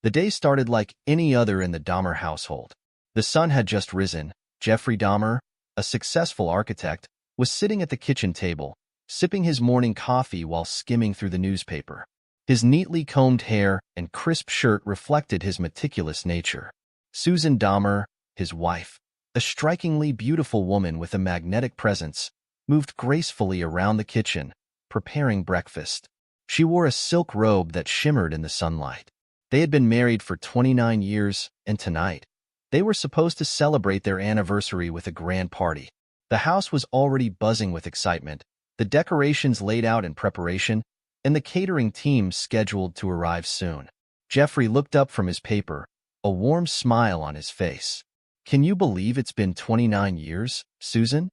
The day started like any other in the Dahmer household. The sun had just risen. Jeffrey Dahmer, a successful architect, was sitting at the kitchen table, sipping his morning coffee while skimming through the newspaper. His neatly combed hair and crisp shirt reflected his meticulous nature. Susan Dahmer, his wife, a strikingly beautiful woman with a magnetic presence, moved gracefully around the kitchen, preparing breakfast. She wore a silk robe that shimmered in the sunlight. They had been married for 29 years, and tonight, they were supposed to celebrate their anniversary with a grand party. The house was already buzzing with excitement, the decorations laid out in preparation, and the catering team scheduled to arrive soon. Jeffrey looked up from his paper, a warm smile on his face. "Can you believe it's been 29 years, Susan?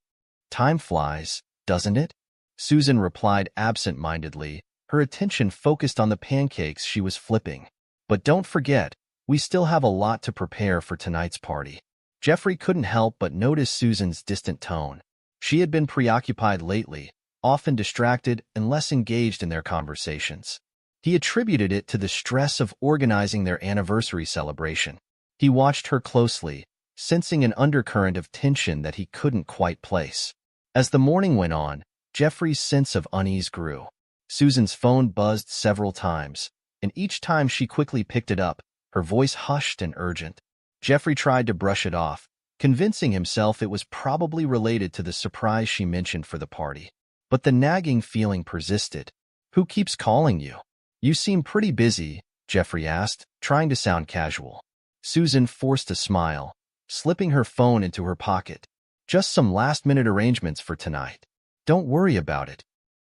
Time flies, doesn't it?" Susan replied absent-mindedly, her attention focused on the pancakes she was flipping. "But don't forget, we still have a lot to prepare for tonight's party." Jeffrey couldn't help but notice Susan's distant tone. She had been preoccupied lately, often distracted and less engaged in their conversations. He attributed it to the stress of organizing their anniversary celebration. He watched her closely, sensing an undercurrent of tension that he couldn't quite place. As the morning went on, Jeffrey's sense of unease grew. Susan's phone buzzed several times, and each time she quickly picked it up, her voice hushed and urgent. Jeffrey tried to brush it off, convincing himself it was probably related to the surprise she mentioned for the party. But the nagging feeling persisted. "Who keeps calling you? You seem pretty busy," Jeffrey asked, trying to sound casual. Susan forced a smile, slipping her phone into her pocket. "Just some last-minute arrangements for tonight. Don't worry about it."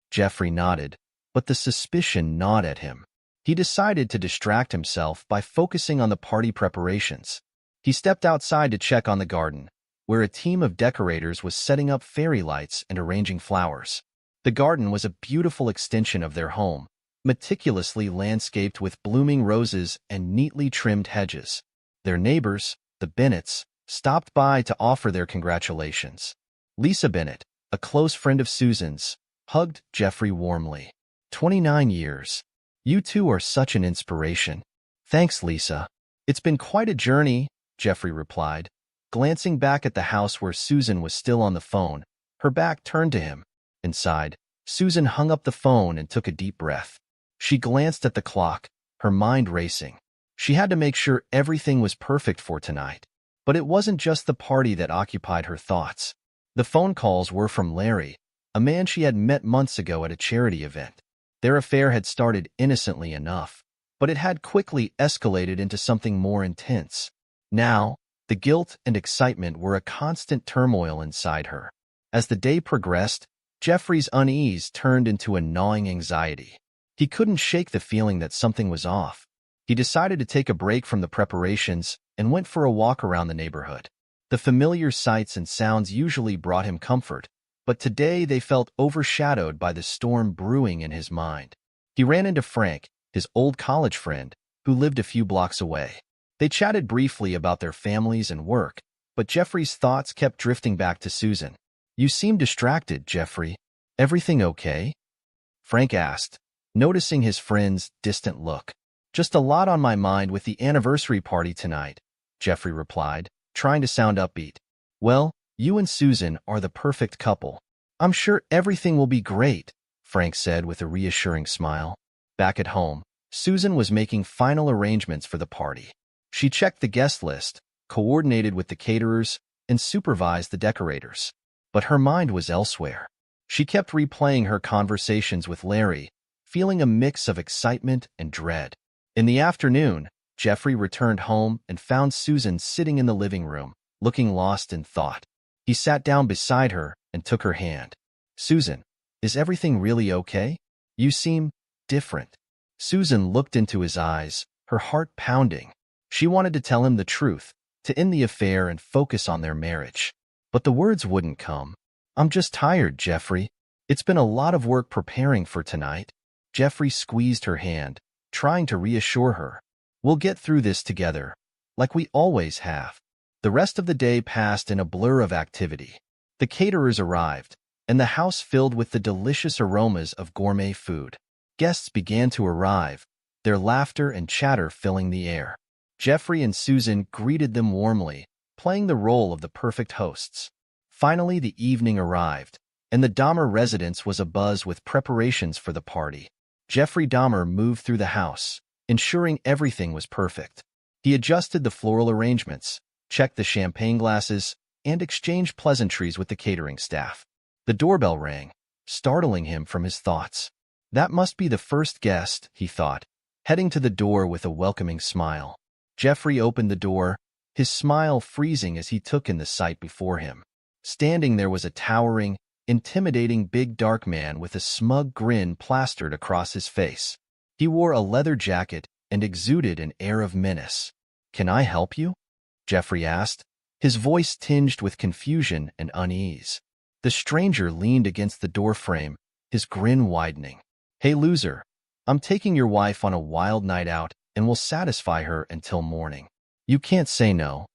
Jeffrey nodded, but the suspicion gnawed at him. He decided to distract himself by focusing on the party preparations. He stepped outside to check on the garden, where a team of decorators was setting up fairy lights and arranging flowers. The garden was a beautiful extension of their home, meticulously landscaped with blooming roses and neatly trimmed hedges. Their neighbors, the Bennetts, stopped by to offer their congratulations. Lisa Bennett, a close friend of Susan's, hugged Jeffrey warmly. 29 years. You two are such an inspiration." "Thanks, Lisa. It's been quite a journey," Jeffrey replied, glancing back at the house where Susan was still on the phone, her back turned to him. Inside, Susan hung up the phone and took a deep breath. She glanced at the clock, her mind racing. She had to make sure everything was perfect for tonight. But it wasn't just the party that occupied her thoughts. The phone calls were from Larry, a man she had met months ago at a charity event. Their affair had started innocently enough, but it had quickly escalated into something more intense. Now, the guilt and excitement were a constant turmoil inside her. As the day progressed, Jeffrey's unease turned into a gnawing anxiety. He couldn't shake the feeling that something was off. He decided to take a break from the preparations and went for a walk around the neighborhood. The familiar sights and sounds usually brought him comfort, but today they felt overshadowed by the storm brewing in his mind. He ran into Frank, his old college friend, who lived a few blocks away. They chatted briefly about their families and work, but Jeffrey's thoughts kept drifting back to Susan. "You seem distracted, Jeffrey. Everything okay?" Frank asked, noticing his friend's distant look. "Just a lot on my mind with the anniversary party tonight," Jeffrey replied, trying to sound upbeat. "Well, you and Susan are the perfect couple. I'm sure everything will be great," Frank said with a reassuring smile. Back at home, Susan was making final arrangements for the party. She checked the guest list, coordinated with the caterers, and supervised the decorators. But her mind was elsewhere. She kept replaying her conversations with Larry, feeling a mix of excitement and dread. In the afternoon, Jeffrey returned home and found Susan sitting in the living room, looking lost in thought. He sat down beside her and took her hand. "Susan, is everything really okay? You seem different." Susan looked into his eyes, her heart pounding. She wanted to tell him the truth, to end the affair and focus on their marriage. But the words wouldn't come. "I'm just tired, Jeffrey. It's been a lot of work preparing for tonight." Jeffrey squeezed her hand, trying to reassure her. "We'll get through this together, like we always have." The rest of the day passed in a blur of activity. The caterers arrived, and the house filled with the delicious aromas of gourmet food. Guests began to arrive, their laughter and chatter filling the air. Jeffrey and Susan greeted them warmly, playing the role of the perfect hosts. Finally, the evening arrived, and the Dahmer residence was abuzz with preparations for the party. Jeffrey Dahmer moved through the house, ensuring everything was perfect. He adjusted the floral arrangements, checked the champagne glasses, and exchanged pleasantries with the catering staff. The doorbell rang, startling him from his thoughts. That must be the first guest, he thought, heading to the door with a welcoming smile. Jeffrey opened the door, his smile freezing as he took in the sight before him. Standing there was a towering, intimidating big dark man with a smug grin plastered across his face. He wore a leather jacket and exuded an air of menace. "Can I help you?" Jeffrey asked, his voice tinged with confusion and unease. The stranger leaned against the doorframe, his grin widening. "Hey, loser, I'm taking your wife on a wild night out and will satisfy her until morning. You can't say no."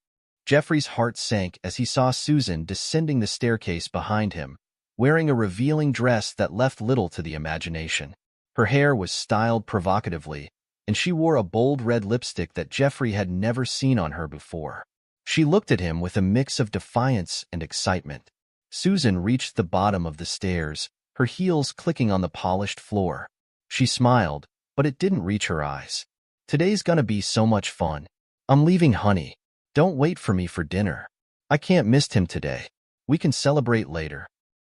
Jeffrey's heart sank as he saw Susan descending the staircase behind him, wearing a revealing dress that left little to the imagination. Her hair was styled provocatively, and she wore a bold red lipstick that Jeffrey had never seen on her before. She looked at him with a mix of defiance and excitement. Susan reached the bottom of the stairs, her heels clicking on the polished floor. She smiled, but it didn't reach her eyes. "Today's gonna be so much fun. I'm leaving, honey. Don't wait for me for dinner. I can't miss him today. We can celebrate later."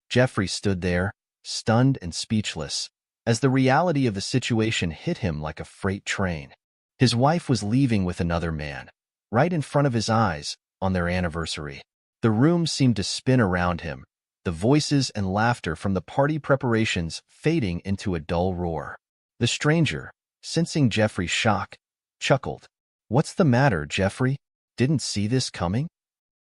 Jeffrey stood there, stunned and speechless, as the reality of the situation hit him like a freight train. His wife was leaving with another man, right in front of his eyes, on their anniversary. The room seemed to spin around him, the voices and laughter from the party preparations fading into a dull roar. The stranger, sensing Jeffrey's shock, chuckled. "What's the matter, Jeffrey? Didn't see this coming?"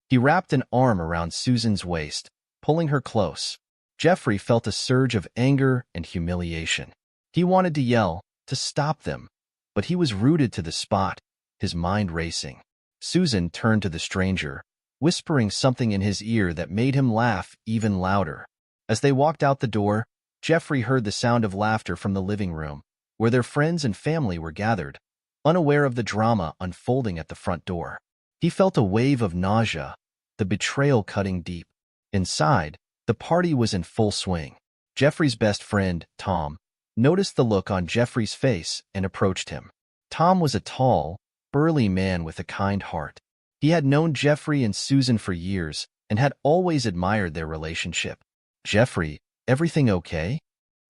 He wrapped an arm around Susan's waist, pulling her close. Jeffrey felt a surge of anger and humiliation. He wanted to yell, to stop them, but he was rooted to the spot, his mind racing. Susan turned to the stranger, whispering something in his ear that made him laugh even louder. As they walked out the door, Jeffrey heard the sound of laughter from the living room, where their friends and family were gathered, unaware of the drama unfolding at the front door. He felt a wave of nausea, the betrayal cutting deep. Inside, the party was in full swing. Jeffrey's best friend, Tom, noticed the look on Jeffrey's face and approached him. Tom was a tall, burly man with a kind heart. He had known Jeffrey and Susan for years and had always admired their relationship. "Jeffrey, everything okay?"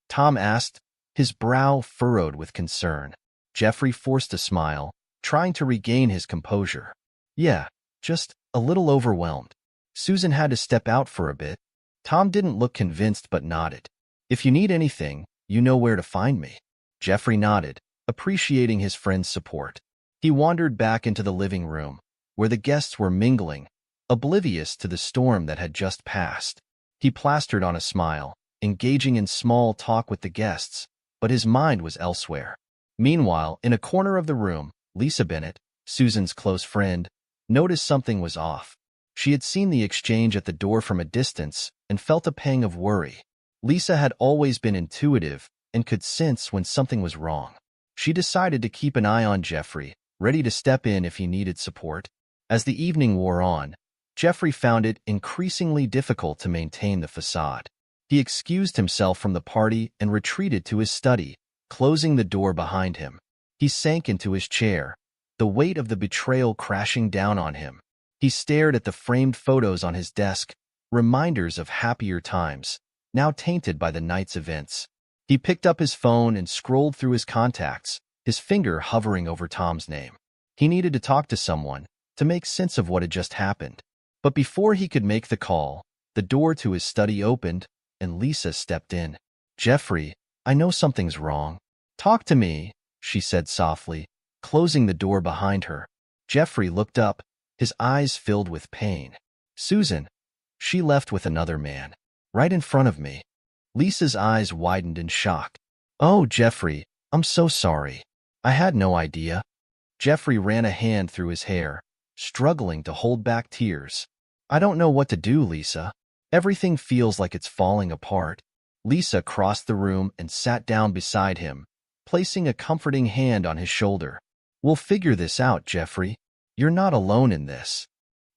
Tom asked, his brow furrowed with concern. Jeffrey forced a smile, trying to regain his composure. "Yeah, just a little overwhelmed. Susan had to step out for a bit." Tom didn't look convinced but nodded. "If you need anything, you know where to find me." Jeffrey nodded, appreciating his friend's support. He wandered back into the living room, where the guests were mingling, oblivious to the storm that had just passed. He plastered on a smile, engaging in small talk with the guests, but his mind was elsewhere. Meanwhile, in a corner of the room, Lisa Bennett, Susan's close friend, noticed something was off. She had seen the exchange at the door from a distance and felt a pang of worry. Lisa had always been intuitive and could sense when something was wrong. She decided to keep an eye on Jeffrey, ready to step in if he needed support. As the evening wore on, Jeffrey found it increasingly difficult to maintain the facade. He excused himself from the party and retreated to his study, closing the door behind him. He sank into his chair, the weight of the betrayal crashing down on him. He stared at the framed photos on his desk, reminders of happier times, now tainted by the night's events. He picked up his phone and scrolled through his contacts, his finger hovering over Tom's name. He needed to talk to someone, to make sense of what had just happened. But before he could make the call, the door to his study opened, and Lisa stepped in. "Jeffrey, I know something's wrong. Talk to me," she said softly, closing the door behind her. Jeffrey looked up, his eyes filled with pain. "Susan, she left with another man, right in front of me." Lisa's eyes widened in shock. "Oh, Jeffrey, I'm so sorry. I had no idea." Jeffrey ran a hand through his hair, struggling to hold back tears. "I don't know what to do, Lisa. Everything feels like it's falling apart." Lisa crossed the room and sat down beside him, placing a comforting hand on his shoulder. "We'll figure this out, Jeffrey. You're not alone in this."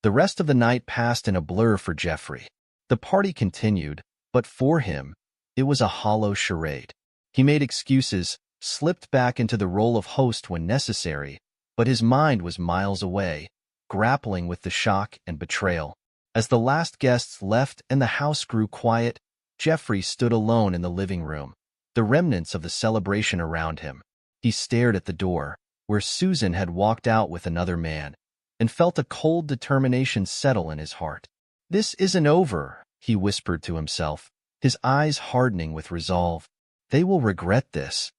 The rest of the night passed in a blur for Jeffrey. The party continued, but for him, it was a hollow charade. He made excuses, slipped back into the role of host when necessary, but his mind was miles away, grappling with the shock and betrayal. As the last guests left and the house grew quiet, Jeffrey stood alone in the living room, the remnants of the celebration around him. He stared at the door, where Susan had walked out with another man, and felt a cold determination settle in his heart. "This isn't over," he whispered to himself, his eyes hardening with resolve. "They will regret this."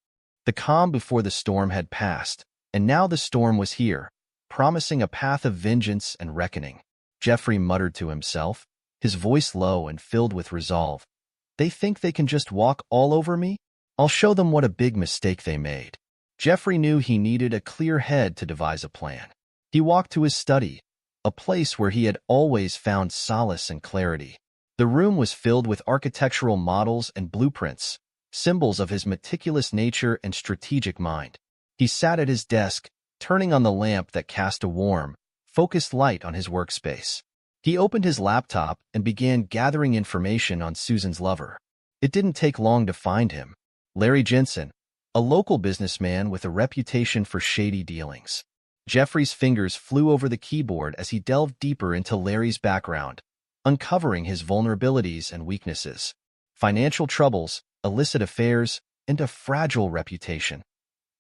The calm before the storm had passed, and now the storm was here, promising a path of vengeance and reckoning. Jeffrey muttered to himself, his voice low and filled with resolve. "They think they can just walk all over me? I'll show them what a big mistake they made." Jeffrey knew he needed a clear head to devise a plan. He walked to his study, a place where he had always found solace and clarity. The room was filled with architectural models and blueprints, symbols of his meticulous nature and strategic mind. He sat at his desk, turning on the lamp that cast a warm, focused light on his workspace. He opened his laptop and began gathering information on Susan's lover. It didn't take long to find him. Larry Jensen, a local businessman with a reputation for shady dealings. Jeffrey's fingers flew over the keyboard as he delved deeper into Larry's background, uncovering his vulnerabilities and weaknesses. Financial troubles, illicit affairs, and a fragile reputation.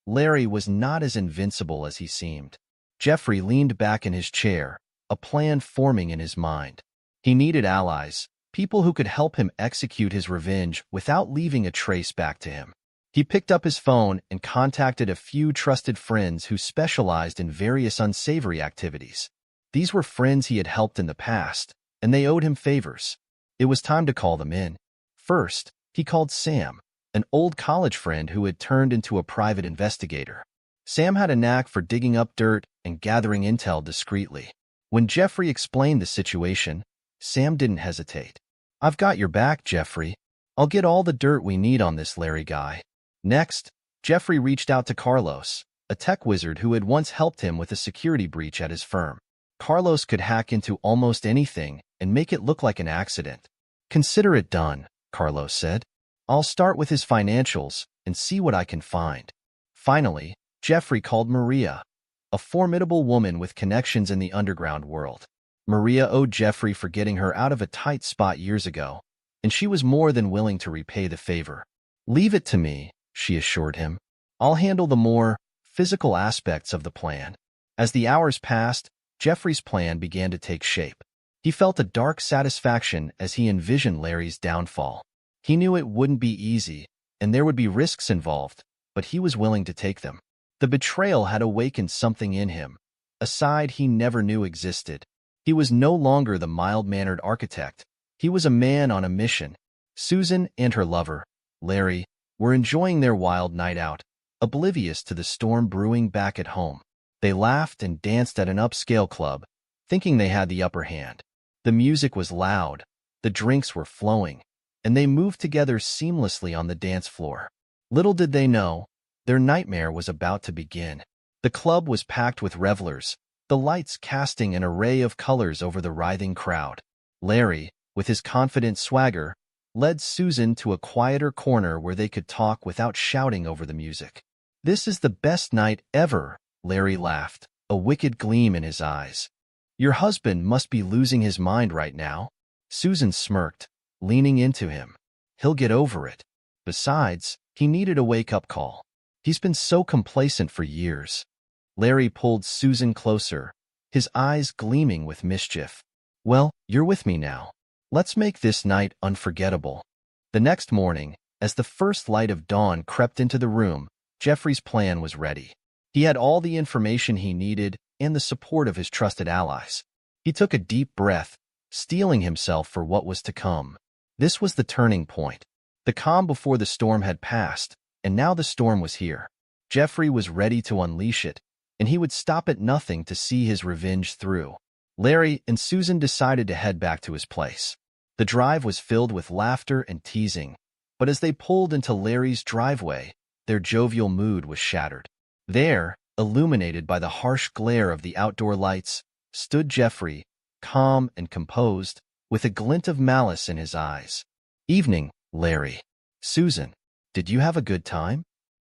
Larry was not as invincible as he seemed. Jeffrey leaned back in his chair, a plan forming in his mind. He needed allies, people who could help him execute his revenge without leaving a trace back to him. He picked up his phone and contacted a few trusted friends who specialized in various unsavory activities. These were friends he had helped in the past, and they owed him favors. It was time to call them in. First, he called Sam, an old college friend who had turned into a private investigator. Sam had a knack for digging up dirt and gathering intel discreetly. When Jeffrey explained the situation, Sam didn't hesitate. "I've got your back, Jeffrey. I'll get all the dirt we need on this Larry guy." Next, Jeffrey reached out to Carlos, a tech wizard who had once helped him with a security breach at his firm. Carlos could hack into almost anything and make it look like an accident. "Consider it done," Carlos said. "I'll start with his financials and see what I can find." Finally, Jeffrey called Maria, a formidable woman with connections in the underground world. Maria owed Jeffrey for getting her out of a tight spot years ago, and she was more than willing to repay the favor. "Leave it to me," she assured him. "I'll handle the more physical aspects of the plan." As the hours passed, Jeffrey's plan began to take shape. He felt a dark satisfaction as he envisioned Larry's downfall. He knew it wouldn't be easy, and there would be risks involved, but he was willing to take them. The betrayal had awakened something in him, a side he never knew existed. He was no longer the mild-mannered architect. He was a man on a mission. Susan and her lover, Larry, were enjoying their wild night out, oblivious to the storm brewing back at home. They laughed and danced at an upscale club, thinking they had the upper hand. The music was loud, the drinks were flowing, and they moved together seamlessly on the dance floor. Little did they know, their nightmare was about to begin. The club was packed with revelers, the lights casting an array of colors over the writhing crowd. Larry, with his confident swagger, led Susan to a quieter corner where they could talk without shouting over the music. "This is the best night ever," Larry laughed, a wicked gleam in his eyes. "Your husband must be losing his mind right now." Susan smirked, leaning into him. "He'll get over it. Besides, he needed a wake-up call. He's been so complacent for years." Larry pulled Susan closer, his eyes gleaming with mischief. "Well, you're with me now. Let's make this night unforgettable." The next morning, as the first light of dawn crept into the room, Jeffrey's plan was ready. He had all the information he needed and the support of his trusted allies. He took a deep breath, steeling himself for what was to come. This was the turning point. The calm before the storm had passed, and now the storm was here. Jeffrey was ready to unleash it, and he would stop at nothing to see his revenge through. Larry and Susan decided to head back to his place. The drive was filled with laughter and teasing, but as they pulled into Larry's driveway, their jovial mood was shattered. There, illuminated by the harsh glare of the outdoor lights, stood Jeffrey, calm and composed, with a glint of malice in his eyes. "Evening, Larry." "Susan, did you have a good time?"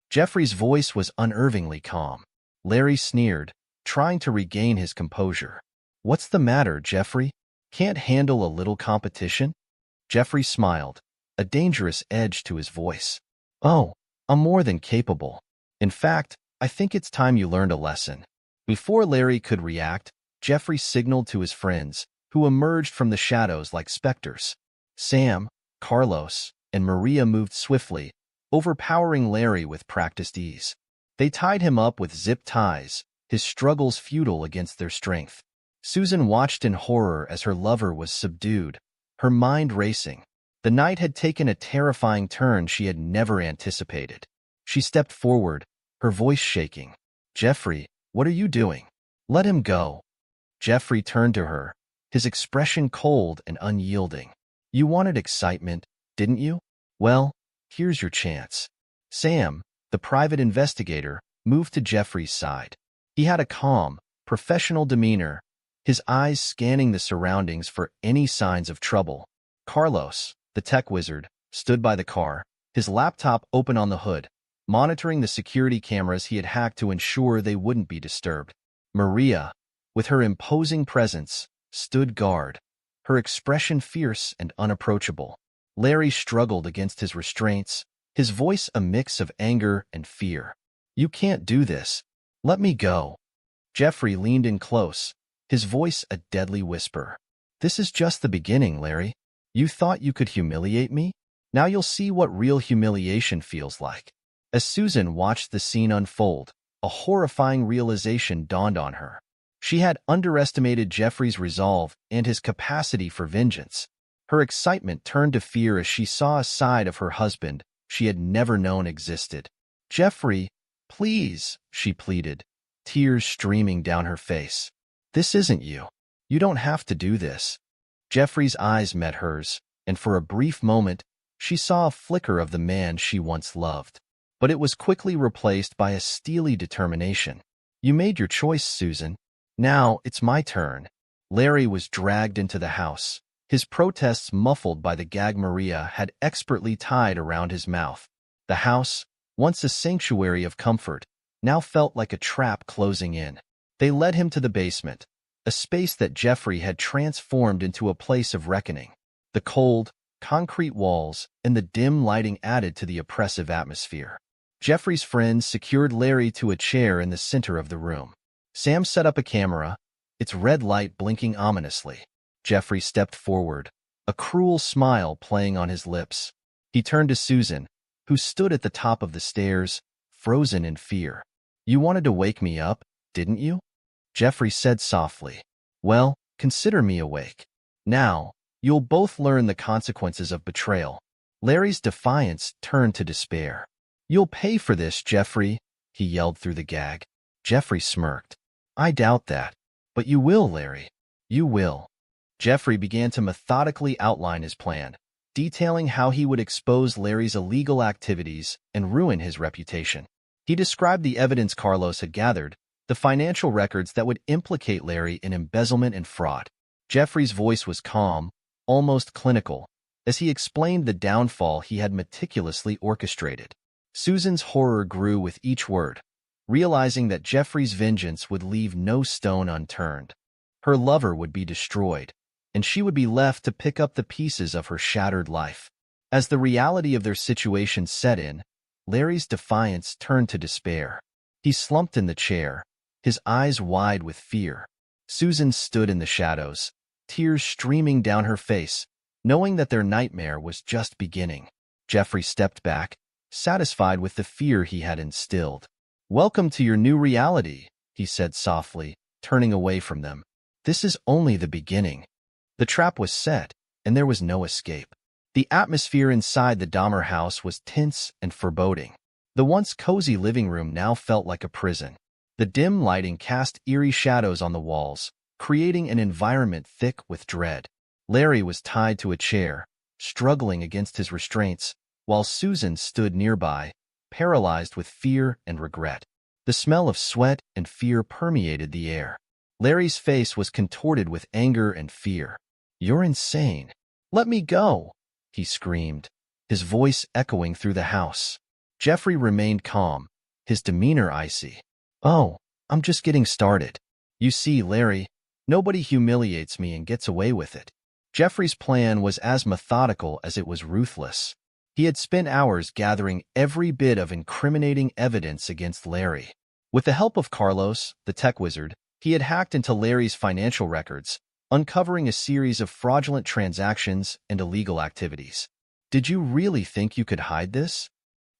Jeffrey's voice was unnervingly calm. Larry sneered, trying to regain his composure. "What's the matter, Jeffrey? Can't handle a little competition?" Jeffrey smiled, a dangerous edge to his voice. "Oh, I'm more than capable. In fact, I think it's time you learned a lesson." Before Larry could react, Jeffrey signaled to his friends, who emerged from the shadows like specters. Sam, Carlos, and Maria moved swiftly, overpowering Larry with practiced ease. They tied him up with zip ties, his struggles futile against their strength. Susan watched in horror as her lover was subdued, her mind racing. The night had taken a terrifying turn she had never anticipated. She stepped forward, her voice shaking. "Jeffrey, what are you doing? Let him go." Jeffrey turned to her, his expression cold and unyielding. "You wanted excitement, didn't you? Well, here's your chance." Sam, the private investigator, moved to Jeffrey's side. He had a calm, professional demeanor, his eyes scanning the surroundings for any signs of trouble. Carlos, the tech wizard, stood by the car, his laptop open on the hood, monitoring the security cameras he had hacked to ensure they wouldn't be disturbed. Maria, with her imposing presence, stood guard, her expression fierce and unapproachable. Larry struggled against his restraints, his voice a mix of anger and fear. "You can't do this. Let me go." Jeffrey leaned in close, his voice a deadly whisper. "This is just the beginning, Larry. You thought you could humiliate me? Now you'll see what real humiliation feels like." As Susan watched the scene unfold, a horrifying realization dawned on her. She had underestimated Jeffrey's resolve and his capacity for vengeance. Her excitement turned to fear as she saw a side of her husband she had never known existed. "Jeffrey, please," she pleaded, tears streaming down her face. "This isn't you. You don't have to do this." Jeffrey's eyes met hers, and for a brief moment, she saw a flicker of the man she once loved. But it was quickly replaced by a steely determination. "You made your choice, Susan. Now it's my turn." Larry was dragged into the house, his protests muffled by the gag Maria had expertly tied around his mouth. The house, once a sanctuary of comfort, now felt like a trap closing in. They led him to the basement, a space that Jeffrey had transformed into a place of reckoning. The cold, concrete walls and the dim lighting added to the oppressive atmosphere. Jeffrey's friends secured Larry to a chair in the center of the room. Sam set up a camera, its red light blinking ominously. Jeffrey stepped forward, a cruel smile playing on his lips. He turned to Susan, who stood at the top of the stairs, frozen in fear. "You wanted to wake me up, didn't you?" Jeffrey said softly. "Well, consider me awake. Now, you'll both learn the consequences of betrayal." Larry's defiance turned to despair. "You'll pay for this, Jeffrey," he yelled through the gag. Jeffrey smirked. "I doubt that. But you will, Larry. You will." Jeffrey began to methodically outline his plan, detailing how he would expose Larry's illegal activities and ruin his reputation. He described the evidence Carlos had gathered, the financial records that would implicate Larry in embezzlement and fraud. Jeffrey's voice was calm, almost clinical, as he explained the downfall he had meticulously orchestrated. Susan's horror grew with each word, realizing that Jeffrey's vengeance would leave no stone unturned. Her lover would be destroyed, and she would be left to pick up the pieces of her shattered life. As the reality of their situation set in, Larry's defiance turned to despair. He slumped in the chair, his eyes wide with fear. Susan stood in the shadows, tears streaming down her face, knowing that their nightmare was just beginning. Jeffrey stepped back, satisfied with the fear he had instilled. "Welcome to your new reality," he said softly, turning away from them. "This is only the beginning." The trap was set, and there was no escape. The atmosphere inside the Dahmer house was tense and foreboding. The once cozy living room now felt like a prison. The dim lighting cast eerie shadows on the walls, creating an environment thick with dread. Larry was tied to a chair, struggling against his restraints, while Susan stood nearby, paralyzed with fear and regret. The smell of sweat and fear permeated the air. Larry's face was contorted with anger and fear. "You're insane. Let me go," he screamed, his voice echoing through the house. Jeffrey remained calm, his demeanor icy. "Oh, I'm just getting started. You see, Larry, nobody humiliates me and gets away with it." Jeffrey's plan was as methodical as it was ruthless. He had spent hours gathering every bit of incriminating evidence against Larry. With the help of Carlos, the tech wizard, he had hacked into Larry's financial records, uncovering a series of fraudulent transactions and illegal activities. "Did you really think you could hide this?"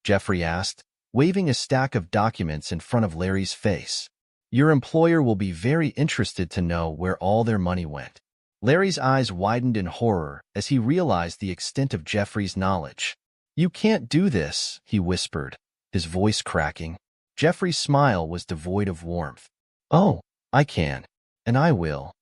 Jeffrey asked, waving a stack of documents in front of Larry's face. "Your employer will be very interested to know where all their money went." Larry's eyes widened in horror as he realized the extent of Jeffrey's knowledge. "You can't do this," he whispered, his voice cracking. Jeffrey's smile was devoid of warmth. "Oh, I can, and I will."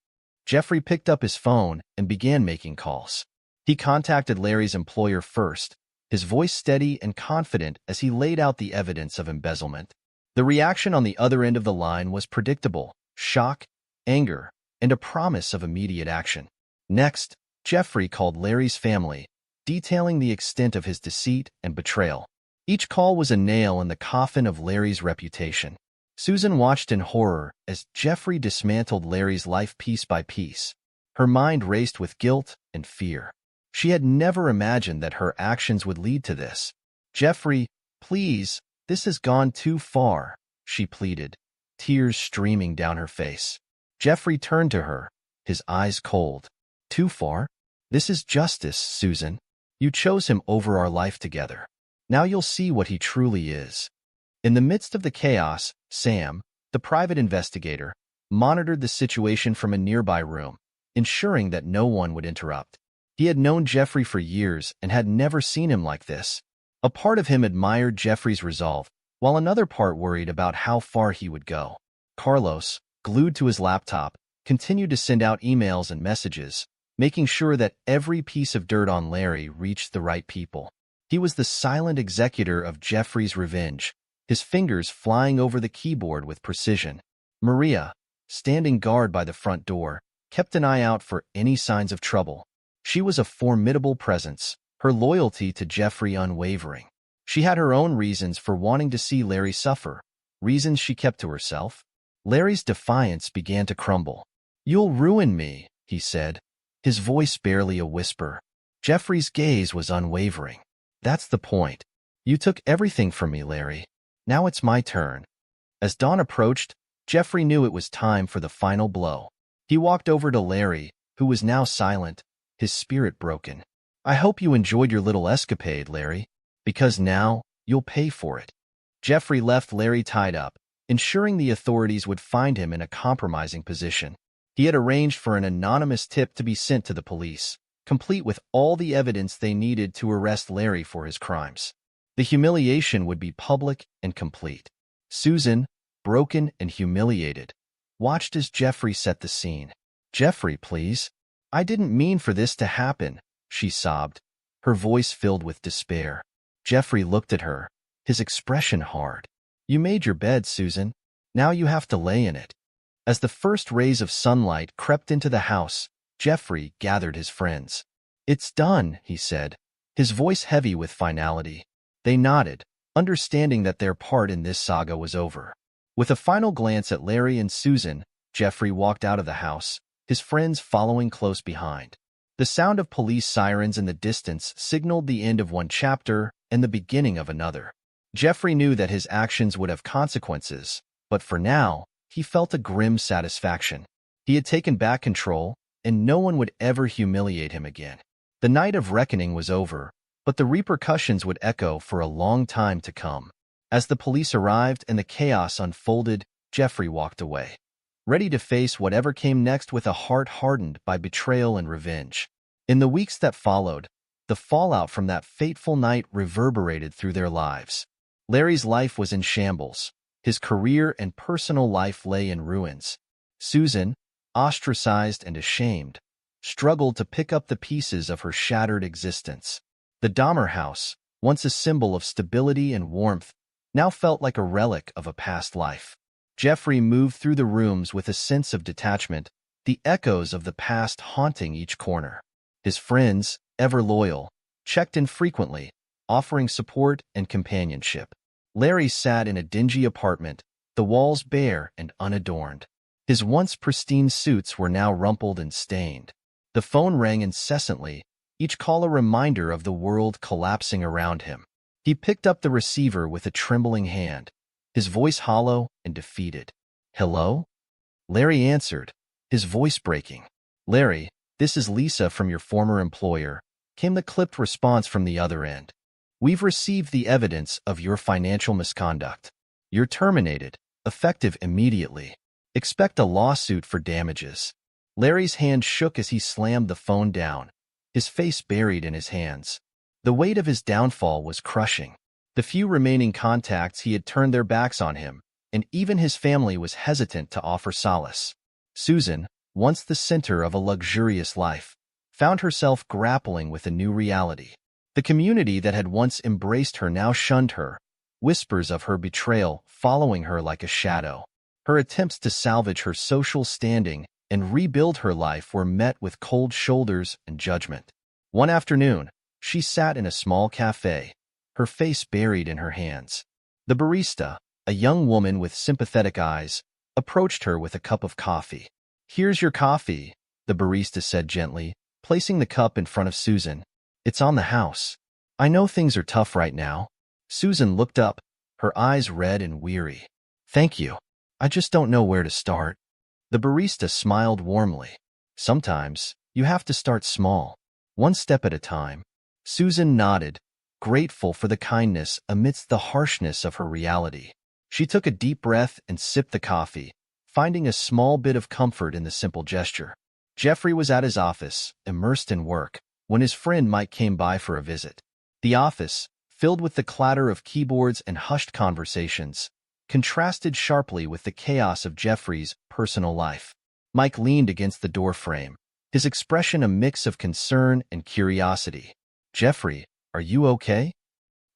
Jeffrey picked up his phone and began making calls. He contacted Larry's employer first, his voice steady and confident as he laid out the evidence of embezzlement. The reaction on the other end of the line was predictable: shock, anger, and a promise of immediate action. Next, Jeffrey called Larry's family, detailing the extent of his deceit and betrayal. Each call was a nail in the coffin of Larry's reputation. Susan watched in horror as Jeffrey dismantled Larry's life piece by piece. Her mind raced with guilt and fear. She had never imagined that her actions would lead to this. "Jeffrey, please, this has gone too far," she pleaded, tears streaming down her face. Jeffrey turned to her, his eyes cold. "Too far? This is justice, Susan. You chose him over our life together. Now you'll see what he truly is." In the midst of the chaos, Sam, the private investigator, monitored the situation from a nearby room, ensuring that no one would interrupt. He had known Jeffrey for years and had never seen him like this. A part of him admired Jeffrey's resolve, while another part worried about how far he would go. Carlos, glued to his laptop, continued to send out emails and messages, making sure that every piece of dirt on Larry reached the right people. He was the silent executor of Jeffrey's revenge, his fingers flying over the keyboard with precision. Maria, standing guard by the front door, kept an eye out for any signs of trouble. She was a formidable presence, her loyalty to Jeffrey unwavering. She had her own reasons for wanting to see Larry suffer, reasons she kept to herself. Larry's defiance began to crumble. "You'll ruin me," he said, his voice barely a whisper. Jeffrey's gaze was unwavering. "That's the point. You took everything from me, Larry. Now it's my turn." As dawn approached, Jeffrey knew it was time for the final blow. He walked over to Larry, who was now silent, his spirit broken. "I hope you enjoyed your little escapade, Larry, because now you'll pay for it." Jeffrey left Larry tied up, ensuring the authorities would find him in a compromising position. He had arranged for an anonymous tip to be sent to the police, complete with all the evidence they needed to arrest Larry for his crimes. The humiliation would be public and complete. Susan, broken and humiliated, watched as Jeffrey set the scene. "Jeffrey, please. I didn't mean for this to happen," she sobbed, her voice filled with despair. Jeffrey looked at her, his expression hard. "You made your bed, Susan. Now you have to lay in it." As the first rays of sunlight crept into the house, Jeffrey gathered his friends. "It's done," he said, his voice heavy with finality. They nodded, understanding that their part in this saga was over. With a final glance at Larry and Susan, Jeffrey walked out of the house, his friends following close behind. The sound of police sirens in the distance signaled the end of one chapter and the beginning of another. Jeffrey knew that his actions would have consequences, but for now, he felt a grim satisfaction. He had taken back control, and no one would ever humiliate him again. The night of reckoning was over, but the repercussions would echo for a long time to come. As the police arrived and the chaos unfolded, Jeffrey walked away, ready to face whatever came next with a heart hardened by betrayal and revenge. In the weeks that followed, the fallout from that fateful night reverberated through their lives. Larry's life was in shambles. His career and personal life lay in ruins. Susan, ostracized and ashamed, struggled to pick up the pieces of her shattered existence. The Dahmer house, once a symbol of stability and warmth, now felt like a relic of a past life. Jeffrey moved through the rooms with a sense of detachment, the echoes of the past haunting each corner. His friends, ever loyal, checked in frequently, offering support and companionship. Larry sat in a dingy apartment, the walls bare and unadorned. His once pristine suits were now rumpled and stained. The phone rang incessantly, each call a reminder of the world collapsing around him. He picked up the receiver with a trembling hand, his voice hollow and defeated. "Hello?" Larry answered, his voice breaking. "Larry, this is Lisa from your former employer," came the clipped response from the other end. "We've received the evidence of your financial misconduct. You're terminated, effective immediately. Expect a lawsuit for damages." Larry's hand shook as he slammed the phone down, his face buried in his hands. The weight of his downfall was crushing. The few remaining contacts he had turned their backs on him, and even his family was hesitant to offer solace. Susan, once the center of a luxurious life, found herself grappling with a new reality. The community that had once embraced her now shunned her, whispers of her betrayal following her like a shadow. Her attempts to salvage her social standing and rebuild her life were met with cold shoulders and judgment. One afternoon, she sat in a small cafe, her face buried in her hands. The barista, a young woman with sympathetic eyes, approached her with a cup of coffee. "Here's your coffee," the barista said gently, placing the cup in front of Susan. "It's on the house. I know things are tough right now." Susan looked up, her eyes red and weary. "Thank you. I just don't know where to start." The barista smiled warmly. "Sometimes, you have to start small, one step at a time." Susan nodded, grateful for the kindness amidst the harshness of her reality. She took a deep breath and sipped the coffee, finding a small bit of comfort in the simple gesture. Jeffrey was at his office, immersed in work, when his friend Mike came by for a visit. The office, filled with the clatter of keyboards and hushed conversations, contrasted sharply with the chaos of Jeffrey's personal life. Mike leaned against the doorframe, his expression a mix of concern and curiosity. "Jeffrey, are you okay?"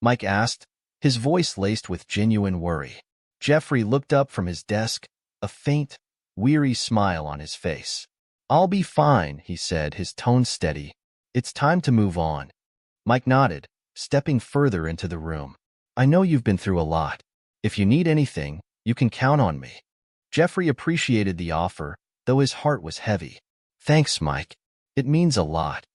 Mike asked, his voice laced with genuine worry. Jeffrey looked up from his desk, a faint, weary smile on his face. "I'll be fine," he said, his tone steady. "It's time to move on." Mike nodded, stepping further into the room. "I know you've been through a lot. If you need anything, you can count on me." Jeffrey appreciated the offer, though his heart was heavy. "Thanks, Mike. It means a lot."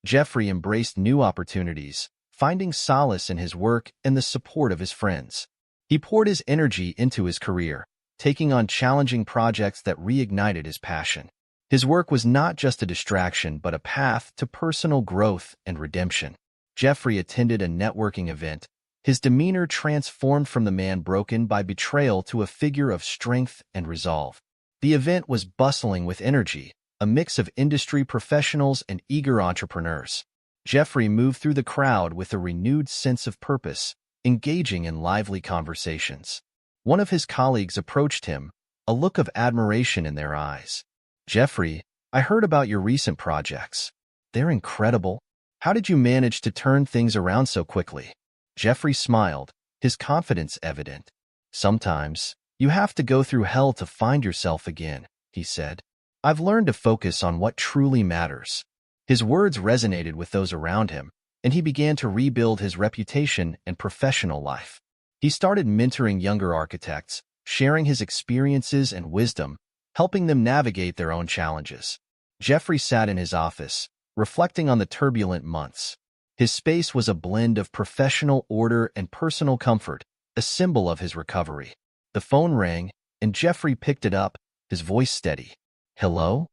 Jeffrey embraced new opportunities, finding solace in his work and the support of his friends. He poured his energy into his career, taking on challenging projects that reignited his passion. His work was not just a distraction, but a path to personal growth and redemption. Jeffrey attended a networking event, his demeanor transformed from the man broken by betrayal to a figure of strength and resolve. The event was bustling with energy, a mix of industry professionals and eager entrepreneurs. Jeffrey moved through the crowd with a renewed sense of purpose, engaging in lively conversations. One of his colleagues approached him, a look of admiration in their eyes. "Jeffrey, I heard about your recent projects. They're incredible. How did you manage to turn things around so quickly?" Jeffrey smiled, his confidence evident. "Sometimes, you have to go through hell to find yourself again," he said. "I've learned to focus on what truly matters." His words resonated with those around him, and he began to rebuild his reputation and professional life. He started mentoring younger architects, sharing his experiences and wisdom, helping them navigate their own challenges. Jeffrey sat in his office, reflecting on the turbulent months. His space was a blend of professional order and personal comfort, a symbol of his recovery. The phone rang, and Jeffrey picked it up, his voice steady. "Hello?"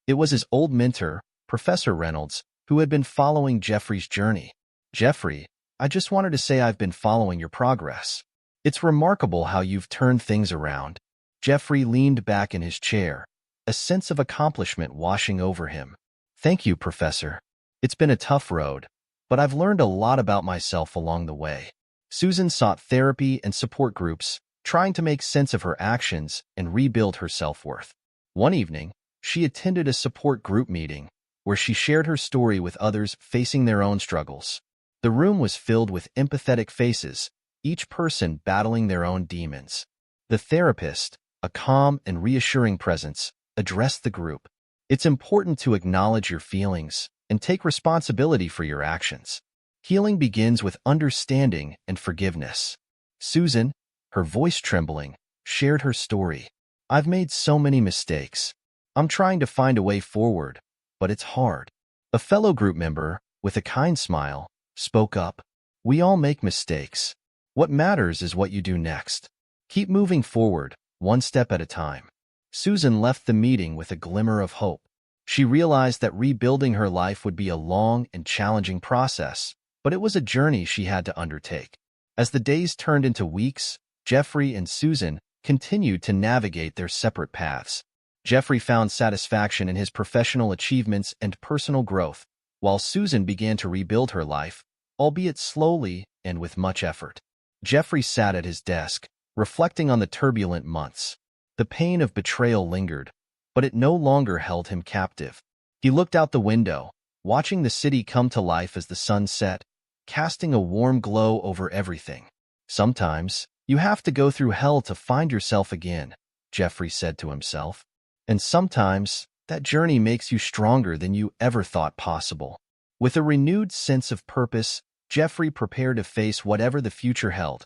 It was his old mentor, Professor Reynolds, who had been following Jeffrey's journey. "Jeffrey, I just wanted to say I've been following your progress. It's remarkable how you've turned things around." Jeffrey leaned back in his chair, a sense of accomplishment washing over him. "Thank you, Professor. It's been a tough road, but I've learned a lot about myself along the way." Susan sought therapy and support groups, trying to make sense of her actions and rebuild her self-worth. One evening, she attended a support group meeting, where she shared her story with others facing their own struggles. The room was filled with empathetic faces, each person battling their own demons. The therapist, a calm and reassuring presence, addressed the group. It's important to acknowledge your feelings and take responsibility for your actions. Healing begins with understanding and forgiveness. Susan, her voice trembling, shared her story. I've made so many mistakes. I'm trying to find a way forward, but it's hard. A fellow group member, with a kind smile, spoke up. We all make mistakes. What matters is what you do next. Keep moving forward, one step at a time. Susan left the meeting with a glimmer of hope. She realized that rebuilding her life would be a long and challenging process, but it was a journey she had to undertake. As the days turned into weeks, Jeffrey and Susan continued to navigate their separate paths. Jeffrey found satisfaction in his professional achievements and personal growth, while Susan began to rebuild her life, albeit slowly and with much effort. Jeffrey sat at his desk, reflecting on the turbulent months. The pain of betrayal lingered, but it no longer held him captive. He looked out the window, watching the city come to life as the sun set, casting a warm glow over everything. Sometimes, you have to go through hell to find yourself again, Jeffrey said to himself. And sometimes, that journey makes you stronger than you ever thought possible. With a renewed sense of purpose, Jeffrey prepared to face whatever the future held,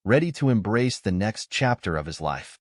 ready to embrace the next chapter of his life.